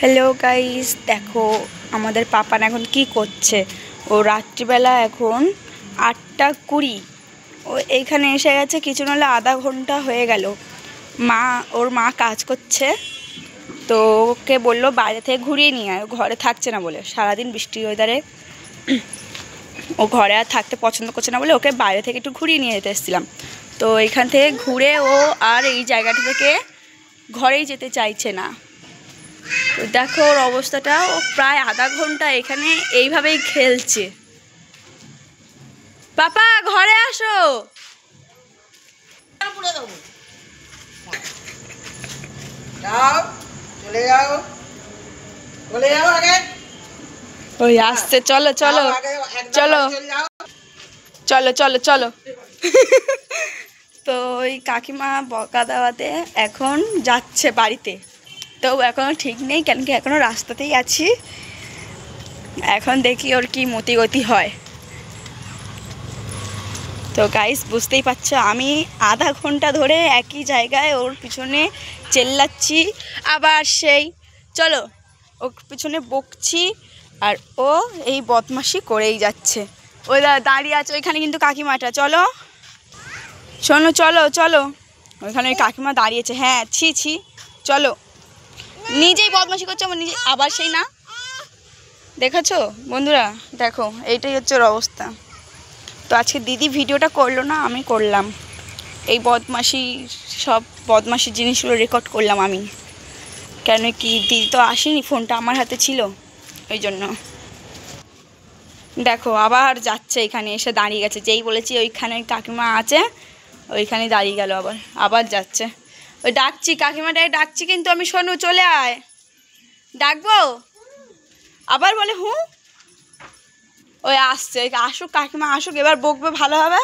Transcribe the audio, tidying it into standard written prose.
Hello guys, দেখো আমাদের পাপান এখন কি করছে। ও রাত্রিবেলা এখন 8:20 ও এইখানে এসে গেছে। কিছু নাহলে আধা ঘন্টা হয়ে গেল। ওর মা কাজ করছে, তো ওকে বললো বাইরে থেকে ঘুরিয়ে নিয়ে আয়। ঘরে থাকছে না বলে, সারাদিন বৃষ্টি ওয়েদারে ও ঘরে আর থাকতে পছন্দ করছে না বলে ওকে বাইরে থেকে একটু ঘুরিয়ে নিয়ে যেতে এসেছিলাম। তো এইখান থেকে ঘুরে ও আর এই জায়গাটা থেকে ঘরেই যেতে চাইছে না। তো দেখো ওর অবস্থাটা, ও প্রায় আধা ঘন্টা এখানে এইভাবেই খেলছে। পাপা ঘরে আসো। ওই আসছে, চলো চলো চলো চলো চলো চলো। তো ওই কাকিমা বকা দেওয়াতে এখন যাচ্ছে বাড়িতে। তো এখনও ঠিক নেই, কেন কি এখনও রাস্তাতেই আছি। এখন দেখি ওর কি মতিগতি হয়। তো গাইস বুঝতেই পারছো, আমি আধা ঘন্টা ধরে একই জায়গায় ওর পিছনে চেল্লাচ্ছি, আবার সেই চলো ওর পিছনে বকছি, আর ও এই বদমাশি করেই যাচ্ছে। ওই দাঁড়িয়ে আছে ওইখানে কিন্তু কাকিমাটা, চলো শোনো চলো চলো। ওইখানে ওই কাকিমা দাঁড়িয়েছে, হ্যাঁ ছি ছি, চলো। নিজেই বদমাশি করছে আমার নিজে, আবার সেই না। দেখেছো বন্ধুরা, দেখো এইটাই হচ্ছে ওর অবস্থা। তো আজকে দিদি ভিডিওটা করলো না, আমি করলাম। এই সব বদমাশি জিনিসগুলো রেকর্ড করলাম আমি, কেন কি দিদি তো আসেনি, ফোনটা আমার হাতে ছিল ওই জন্য। দেখো আবার যাচ্ছে, এখানে এসে দাঁড়িয়ে গেছে। যেই বলেছি ওইখানে কাকিমা আছে, ওইখানে দাঁড়িয়ে গেল, আবার যাচ্ছে। ওই ডাকছি কাকিমাটাকে ডাকছি, কিন্তু আমি শোনো চলে আয়, ডাকবো আবার বলে হুঁ। ওই আসছে, আসুক কাকিমা আসুক, এবার বকবে ভালো হবে।